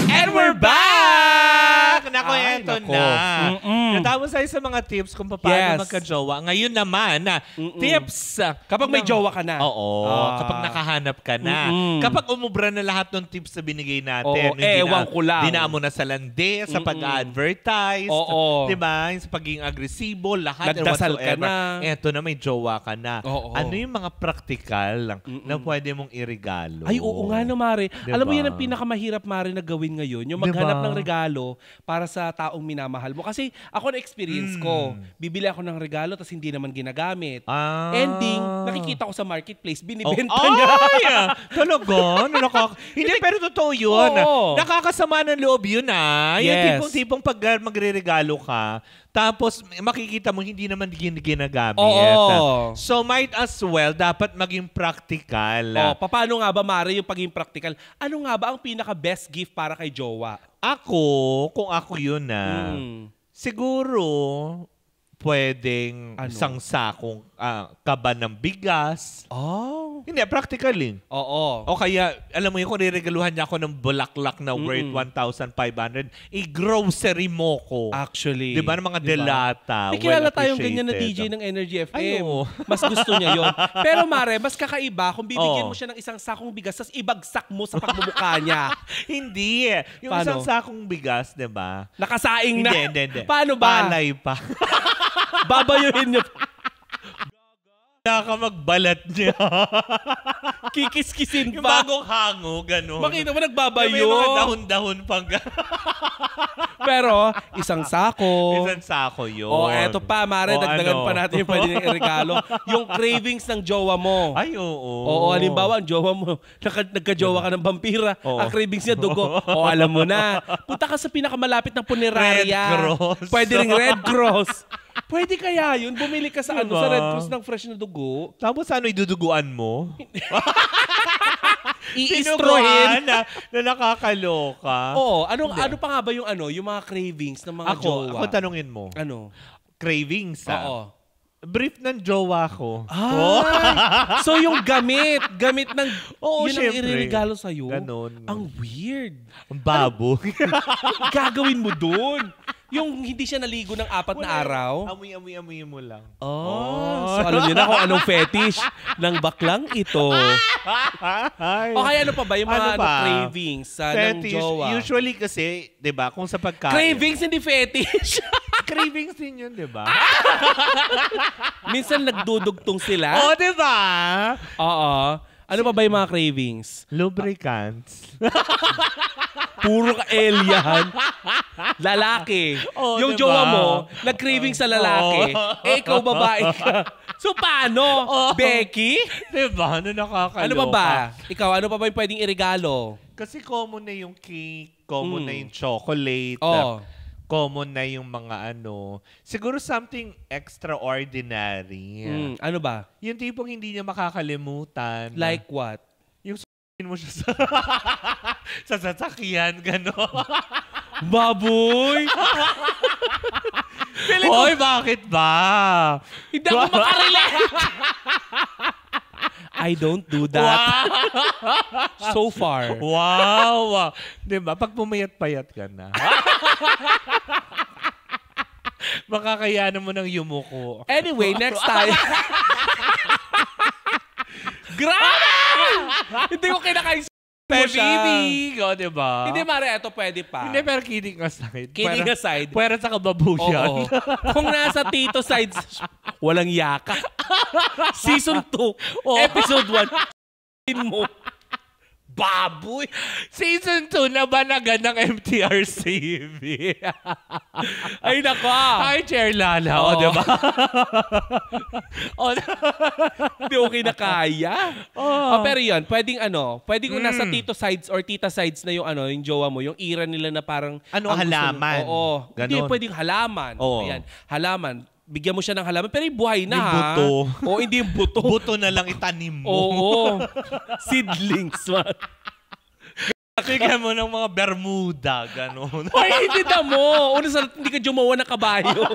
And we're back! Nako, eto nako. na. Natapos tayo sa mga tips kung paano magka-jowa. Ngayon naman, tips. Kapag may jowa ka na. Oo. Kapag nakahanap ka na. Kapag umubra na lahat ng tips na binigay natin. Ewan ko lang. Dinaan mo na sa landi, sa pag-advertise. Diba? Sa pagiging agresibo, lahat. Nagdasal ka na. Eto na, may jowa ka na. Ano yung mga practical na pwede mong irigalo? Ay, oo nga na, Mare. Diba? Alam mo yan ang pinakamahirap, Mare, na gawin ngayon. Yung maghanap ng regalo para sa taong minamahal mo. Kasi ako na-experience ko. Bibili ako ng regalo tapos hindi naman ginagamit. Ending, nakikita ko sa marketplace, binibenta niya. Talaga? Hindi, pero totoo yun. Nakakasama ng loob yun Yung tipong pag magre-regalo ka, tapos makikita mo hindi naman ginagamit. So might as well, dapat maging practical. Paano nga ba, Mare, yung pagiging practical? Ano nga ba ang pinaka-best gift para kay jowa? Kung ako yun siguro pwedeng isang sakong kaba ng bigas. Hindi, practically. O kaya, alam mo yun, kung riregaluhan niya ako ng bulaklak na worth 1,500, i-grocery mo ko. Actually. Diba? Ng mga delata. May kilala tayong ganyan na DJ ng Energy FM. Mas gusto niya yun. Pero Mare, mas kakaiba kung bibigyan mo siya ng isang sakong bigas tapos ibagsak mo sa pagmumukha niya. Hindi. Yung isang sakong bigas, diba? Nakasaing na. Hindi. Paano ba? Palay pa. Babayuhin niya. Ka magbalat niya. Kikis-kisin yung pa. Bagong hango, gano'n. Makita mo nagbabayo. May mga dahon-dahon pang Pero, isang sako. Isang sako yun. Eto pa, Mare, dagdagan pa natin yung pwede ng regalo. Yung cravings ng jowa mo. Ay, oo. Halimbawa, ang jowa mo, nagka-jowa ka ng vampira. Ang cravings niya, dugo. Alam mo na. Punta ka sa pinakamalapit ng punerarya. Red Cross. Pwede ring Red Cross. Pwede kaya yun? Bumili ka sa sa Red Cross ng fresh na dugo. Tapos iduduguan mo? I-istrohin na nakakaloka. Ano pa nga ba yung mga cravings ng mga jowa? Ako tanungin mo. Ano? Cravings, brief ng jowa ko. So yung gamit ng yun ang iririgalo sa'yo. Ganon. Ang weird. Ang babo. Gagawin mo dun. Yung hindi siya naligo ng 4 na araw. Amoy mo lang. So alam niyo na kung anong fetish ng baklang ito. Okay, ano pa ba yung mga cravings ng jowa? Usually kasi, di ba, kung sa pagkain. Cravings, hindi fetish. Cravings din yun, di ba? Minsan nagdudugtong sila. Di ba? Ano pa ba yung mga cravings? Lubricants. Puro ka-L yan. Lalaki. Yung diba? jowa mo, nag-craving sa lalaki. Ikaw babae ka. So paano? Becky? Diba? Nakakaloka. Ano pa ba? Ikaw, ano pa ba yung pwedeng irigalo? Kasi common na yung cake, common na yung chocolate. Common na yung mga siguro something extraordinary. Ano ba? Yung tipong hindi niya makakalimutan. Like what? Yung mo siya sa sasakyan, gano'n. Baboy! Hoy, bakit ba? Hindi ako makarelate! I don't do that. So far. Wow! Diba? Pag pumayat-payat ka na. Makakayanan mo ng yumuko. Anyway, next time. Grabe! Hindi ko kinakain mo siya. Baby! Diba? Hindi, Mare, ito pwede pa. Hindi, pero kidding aside. Kidding aside. Pwera sa kababuyan. Kung nasa Tito sides, walang yaka. Season 2, episode 1, mo. baboy. Season 2 na ba agad ng MTRCB? Ay, nako. Ay, Chair Lala. O, diba? Hindi okay na kaya. Pero yun, pwedeng nasa tito sides or tita sides na yung jowa mo, yung era nila na parang... halaman. Oo. Hindi pwedeng halaman. Ayan, halaman. Bigyan mo siya ng halaman, pero buhay na, yung buto. O, hindi yung buto. Buto na lang itanim mo. Oo. Seedlings. Bigyan mo ng mga Bermuda, gano'n. Ay, hindi na mo. Hindi ka jumawa ng kabayo.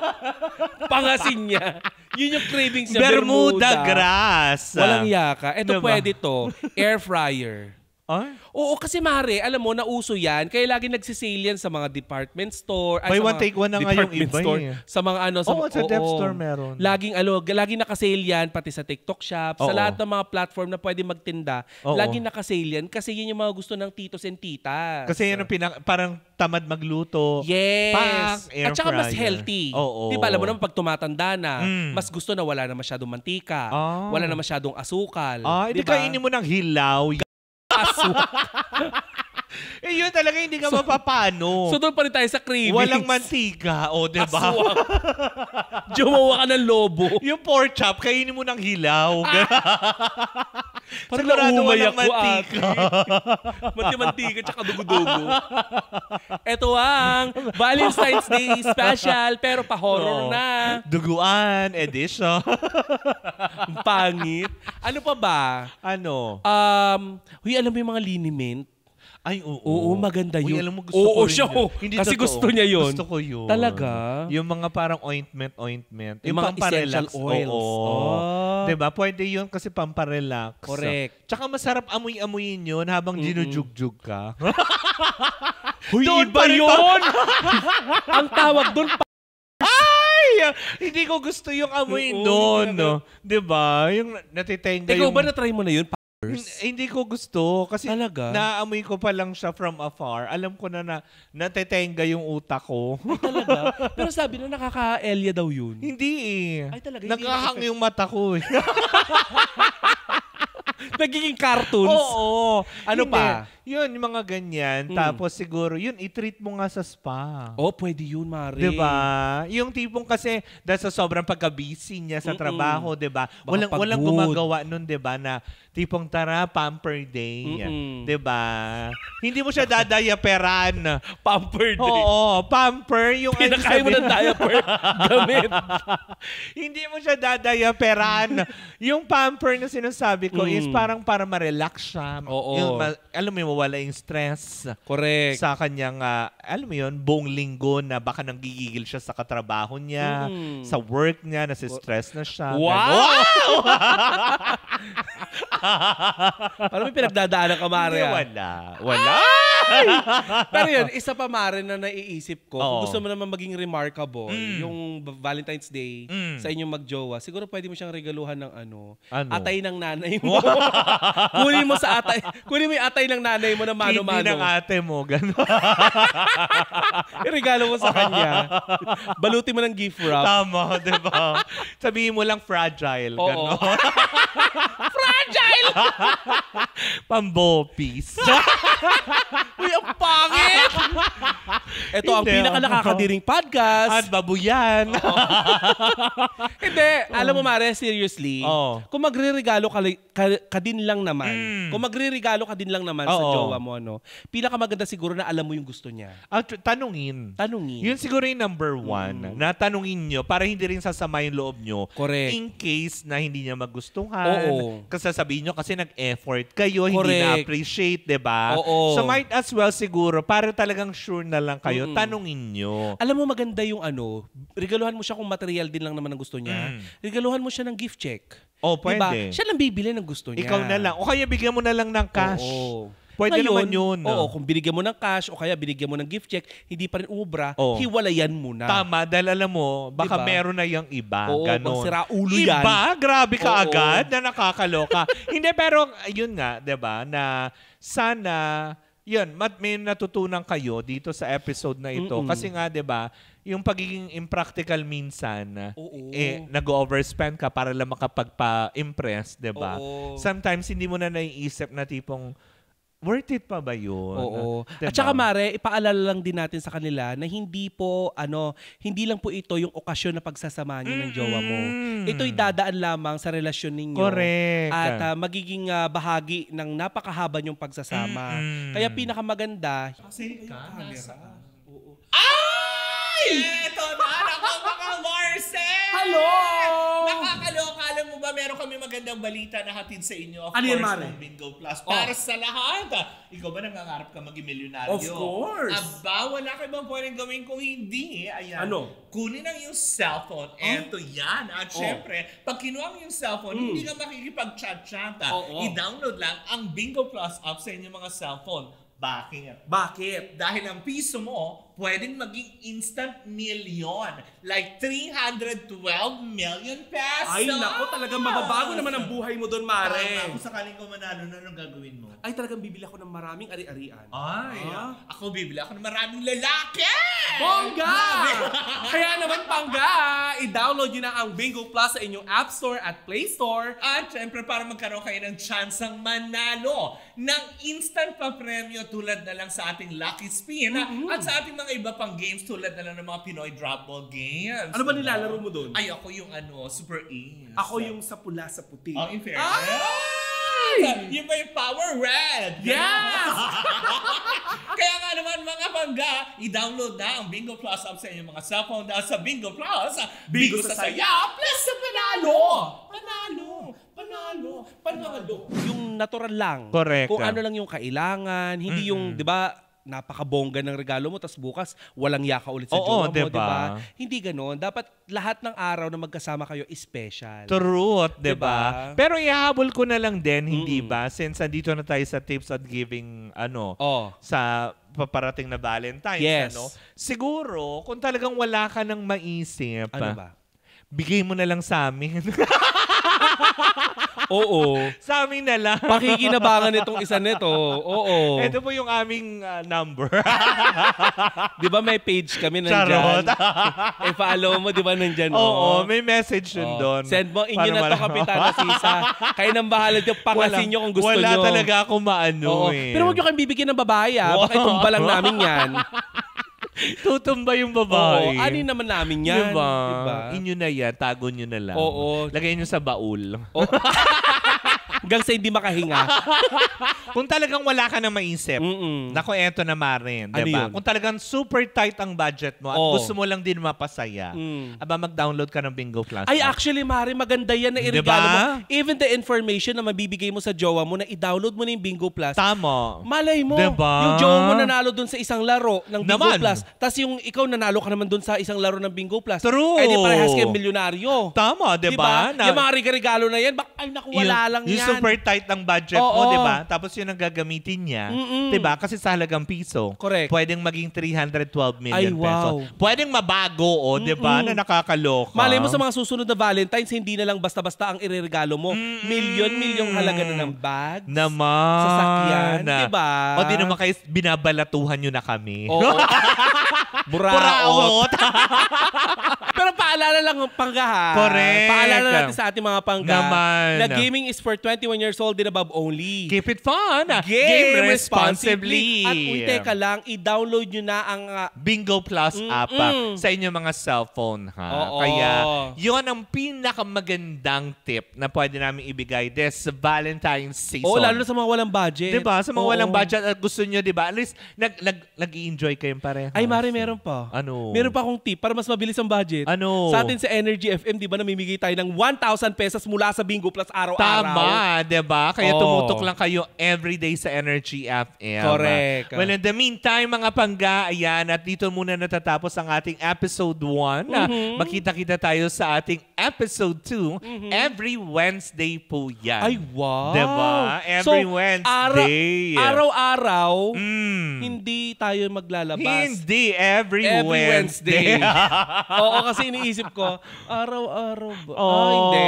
Pangasin niya. Yun yung cravings niya. Bermuda grass. Walang yaka. Ito diba? Pwede to. Air fryer. Ay? Oo, kasi mare, alam mo, nauso yan. Kaya lagi nagsisale yan sa mga department store. Buy one, take one na nga yung iba eh. Sa mga sa Dep Store meron. Laging nakasale yan, pati sa TikTok shop. Sa lahat ng mga platform na pwede magtinda, laging nakasale yan. Kasi yun yung mga gusto ng titos and titas. Kasi yan ang parang tamad magluto. Yes. Air At saka mas fryer. healthy. Diba, alam mo naman, pag tumatanda na, mas gusto na wala na masyadong mantika, wala na masyadong asukal. Hindi diba? kainin mo ng hilaw. Yun talaga hindi ka mapapano. So doon pa rin tayo sa cravings. Walang mantika. O, diba? Jumawa ka ng lobo. Yung pork chop, kainin mo ng hilaw. Parang sigurado walang naumay ako, mantika. Mantika tsaka dugo-dugo. Ito ang Valentine's Day special pero pa-horror na. Duguan edition. Ang pangit. Ano pa ba? Ano? Alam mo yung mga liniment? Ay, oo. Oo, maganda yun. Uy, alam mo, gusto ko rin siya. Hindi kasi totoo. gusto niya yun. Gusto ko yun. Talaga? Yung mga parang ointment. Yung mga essential oils. Oo. Diba? Pwede yun kasi pamparelax. Correct. Tsaka masarap amoy-amoyin yun habang ginujugjug ka. Huy, iba yun! Ang tawag doon, Ay! Hindi ko gusto yung amoy nun. No? Diba? Yung natitenga ikaw ba na-try mo na yun? Hindi ko gusto kasi talaga? Naamoy ko pa lang siya from afar. Alam ko na natetenga yung utak ko. Ay, talaga? Pero sabi na nakaka-elya daw yun. Hindi eh. Ay, talaga? Nakahang yung mata ko eh. Nagiging cartoons? Oo. Ano hindi. pa? Yun, yung mga ganyan. Tapos siguro, yun, i-treat mo nga sa spa. Pwede yun, Mari. Diba? Yung tipong kasi, dahil sa sobrang pagka-busy niya sa trabaho, diba? Walang gumagawa nun, diba? Na tipong tara, pamper day. Diba? Hindi mo siya dadayaperan. Pamper day. Oo, pamper. Yung pinakain mo ng diaper. Gamit. Hindi mo siya dadayaperan. Yung pamper na sinasabi ko is parang para ma-relax siya. Oo. Yung, alam mo, mawala yung stress. Correct. Sa kanyang, alam mo yun, buong linggo na baka nanggigigil siya sa katrabaho niya, sa work niya, nasi-stress na siya. Wow! Parang may pinagdadaanan ka, Mare. Wala. Pero yun, isa pa, Mare, na naiisip ko, kung gusto mo naman maging remarkable, yung Valentine's Day, sa inyong magjowa, siguro pwede mo siyang regaluhan ng atay ng nanay mo. Kunin mo yung atay ng nanay mo na mano-mano. Hindi ng ate mo, gano'n. Iregalo mo sa kanya. Balutin mo ng gift wrap. Tama, diba? Sabihin mo lang fragile, gano'n. Fragile! Pambopis. Uy, ang pangit! Ito ang pinaka-nakakadiring podcast. At babuyan. Hindi. Alam mo, Mare, seriously, kung magre-regalo ka din lang naman, sa jowa mo, pinakamaganda siguro na alam mo yung gusto niya. Tanungin. Yun siguro yung number one. Na tanungin nyo para hindi rin sasama yung loob nyo. Correct. In case na hindi niya magustuhan. Kasi sabihin nyo kasi nag-effort kayo, hindi na-appreciate, diba? So might as well siguro, para talagang sure na lang kayo, tanungin nyo. Alam mo, maganda yung regaluhan mo siya kung material din lang naman ang gusto niya. Regaluhan mo siya ng gift check. Pwede. Diba? Siya lang bibili ng gusto niya. Ikaw na lang. O kaya bigyan mo na lang ng cash. Pwede ngayon, naman yun. Kung binigyan mo ng cash o kaya binigyan mo ng gift check, hindi pa rin ubra, hiwalayan mo na. Tama, dahil alam mo, baka meron na yung iba. Ganon. Sira ulo yan. Iba? Grabe ka agad na nakakaloka. Hindi, pero yun nga, diba, na sana, yun, may natutunan kayo dito sa episode na ito. Kasi nga, diba, yung pagiging impractical minsan, nag-overspend ka para lang makapagpa-impress, diba? Sometimes, hindi mo na naiisip na tipong, worth it pa ba yun? Oo. Diba? At saka Mare, ipaalala lang din natin sa kanila na hindi lang po ito yung okasyon na pagsasama niyo ng jowa mo. Ito'y dadaan lamang sa relasyon ninyo. Correct. At magiging bahagi ng napakahaba niyong pagsasama. Kaya pinakamaganda, kasi Ay! Ito na! Ako mga Marcel! Hello! Nakakaloka. Alam mo ba, meron kami magandang balita na hatid sa inyo. Of Ano yan, course, Mare? ng Bingo Plus. Para sa lahat. Ikaw ba nangangarap ka maging milyonaryo? Of course! Aba, wala ka bang pwedeng gawin kung hindi? Ayan. Ano? Kunin ang iyong cellphone. Eto yan. At syempre, pag kinuha ang iyong cellphone, hindi ka makikipag-chat-chat. I-download lang ang Bingo Plus app sa inyong mga cellphone. Bakit? Dahil ang piso mo, pwedeng maging instant million. Like 312 million pesos. ay nako, talagang mababago naman ang buhay mo doon, Mare. Kung sakaling ko manalo, anong gagawin mo? Ay, talagang bibili ako ng maraming ari-arian. Ako bibili ako ng maraming lalaki! Bongga! Kaya naman, Pangga, i-download nyo na ang Bingo Plus sa inyong App Store at Play Store. At syempre, para magkaroon kayo ng tsansang manalo ng instant pa-premyo tulad na lang sa ating Lucky Spin at sa ating mga iba pang games tulad na lang ng mga Pinoy Drop Ball games. Ano ba nilalaro mo doon? Ay, ako yung Super Ace. Ako yung sa pula sa puti. Oh, in fairness. Yung ba yung Power Red? Yes! Kaya nga naman mga Pangga, i-download na ang Bingo Plus app sa inyong mga cellphone dahil sa Bingo Plus, Bingo sa saya, plus sa panalo! Panalo! Yung natural lang. Correct. Kung ano lang yung kailangan, hindi yung, di ba, napakabongga ng regalo mo, tapos bukas walang yaka ulit sa jowa mo, diba? diba? Hindi ganon. Dapat lahat ng araw na magkasama kayo is special. Truth, diba? Pero ihahabol ko na lang din, hindi ba? Since andito na tayo sa tips at giving, sa paparating na Valentine's, yes. Siguro, kung talagang wala ka nang maisip, ano ba? Bigay mo na lang sa amin. Oo. Sa amin na lang. Pakikinabangan itong isa nito. Oo. Ito po yung aming number. Di ba may page kami nandyan? Charot. Follow mo, di ba nandyan? Oo, may message yun doon. Send mo, inyo na to, Kapitana Sisa. Kayo nang bahala dyan, pangasin nyo kung gusto nyo. Wala talaga ako maano eh. Pero huwag nyo kayong bibigyan ng babae, baka itumba lang namin yan. Tutumba yung babae. Oo, ani naman namin yan. Diba? Diba? Inyo na yan, tago nyo na lang. Oo. Lagay nyo sa baul. Hanggang sa hindi makahinga. Kung talagang wala ka na maisip, nako, eto na Marin, diba? Kung talagang super tight ang budget mo at gusto mo lang din mapasaya, aba mag-download ka ng Bingo Plus. Ay, actually, Marin, maganda yan na i-regalo mo. Even the information na mabibigay mo sa jowa mo na i-download mo na yung Bingo Plus. Tama. Malay mo, diba? yung jowa mo nanalo dun sa isang laro ng Bingo Plus. Tapos yung ikaw nanalo ka naman dun sa isang laro ng Bingo Plus. True. Eh di parehas kayong milyonaryo. Tama, diba? Yung mga regalo na yan, ay naku, wala lang yan. Yung super tight ang budget mo, diba? Tapos yun ang gagamitin niya. Diba? Kasi sa halagang piso, correct, pwedeng maging 312 million ay, wow, pesos. Pwedeng mabago, diba? Na nakakaloka. Malay mo sa mga susunod na Valentine's, hindi na lang basta-basta ang ireregalo mo. Milyon-milyong halaga na ng bags, naman, sasakyan, diba? O di naman kayo binabalatuhan nyo na kami. Oo. Buraot. Pero paalala lang ang Pangga, ha? Correct. Paalala natin sa ating mga Pangga naman, na gaming is for 21 years old and above only. Keep it fun. Game responsibly. At teka lang, i-download nyo na ang Bingo Plus app sa inyong mga cellphone, ha? Oo. Kaya yun ang pinakamagandang tip na pwede namin ibigay this Valentine's season. Oo, lalo sa mga walang budget. Diba? Sa mga walang budget at gusto nyo, diba? At least nag-i-enjoy kayong pareho. Ay, Mari, meron pa. Ano? Meron pa akong tip para mas mabilis ang budget. Ano? Sa atin sa Energy FM, di ba, namimigay tayo ng 1,000 pesos mula sa Bingo Plus araw-araw. Tama, diba? Kaya tumutok lang kayo everyday sa Energy FM. Correct. Well, in the meantime, mga Pangga, ayan, at dito muna natatapos ang ating episode 1. Makita-kita tayo sa ating episode 2 every Wednesday po yan. Ay, wow. Diba? Every Wednesday. Araw-araw, hindi tayo maglalabas. Hindi. every Wednesday. Oo, kasi iniisip ko, araw-araw ba? Hindi.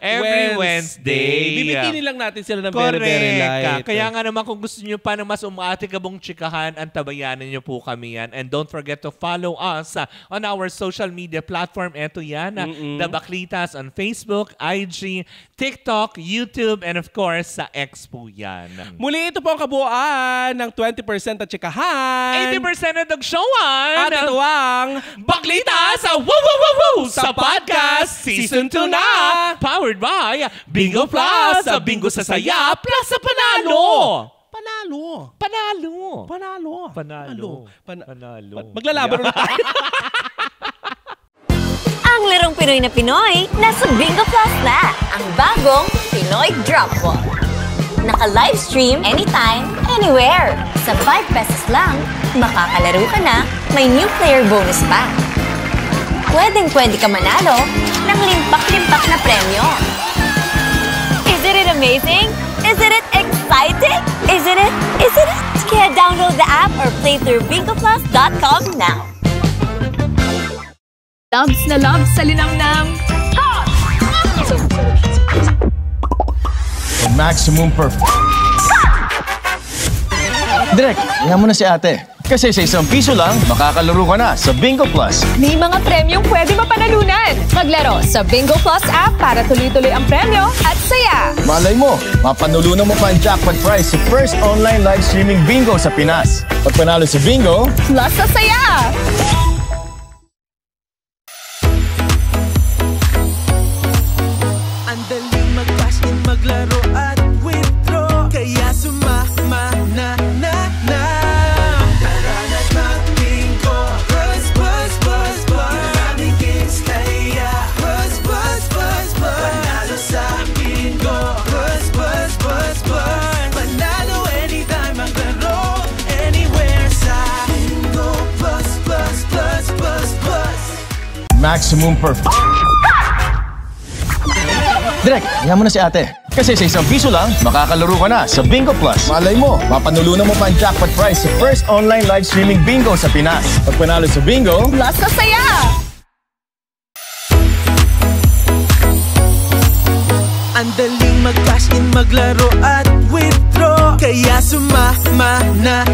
Every Wednesday. Bibitinin lang natin sila ng very, very light. Kaya nga naman kung gusto nyo pa na mas umaatikabong chikahan, antabayanan nyo po kami yan. And don't forget to follow us on our social media platform. Eto yan, The Baklitas on Facebook, IG, TikTok, YouTube, and of course, sa Expo yan. Muli, ito po ang kabuuan ng 20% at chikahan. 80% na dagshowhan. At ito ang Baklitas sa Woo Woo Woo Woo sa podcast Season 2 na. Powered by Bingo Plus. Sa Bingo sa Saya Plus sa Panalo. Maglalaban ulit tayo. Ang larong Pinoy na Pinoy, nasa Bingo Plus na. Ang bagong Pinoy Drop Ball. Naka-livestream anytime, anywhere. Sa 5 pesos lang, makakalaro ka na, may new player bonus pa. Pwedeng-pwede ka manalo ng limpak-limpak na premyo. Isn't it amazing? Isn't it exciting? Isn't it? Kaya download the app or play through bingoplus.com now. Loves na loves sa linamnam. Maximum perfect. Direk, iyan mo na si ate. Kasi sa ₱1 lang, makakalaro ka na sa Bingo Plus. May mga premyong pwede mapanalunan. Maglaro sa Bingo Plus app para tuloy-tuloy ang premyo at saya. Malay mo, mapanulunan mo pa ang jackpot prize sa first online live streaming bingo sa Pinas. Pag panalo sa bingo, Plus sa saya. Ang daling mag-cash in, maglaro at withdraw. Kaya sumama na. Tara na't mag-bingo. Buzz. Maraming games kaya buzz. Panalo sa bingo. Buzz. Panalo anytime, maglaro anywhere sa Bingo Plus. maximum perfect. Direk, iyan mo na si ate. Kasi sa ₱1 lang, makakalaro ka na sa Bingo Plus. Malay mo, mapanulunan mo pa ang jackpot prize sa first online live streaming bingo sa Pinas. Pag panalo sa bingo, Plus sa saya. Ang daling mag-cash in, maglaro at withdraw. Kaya sumama na.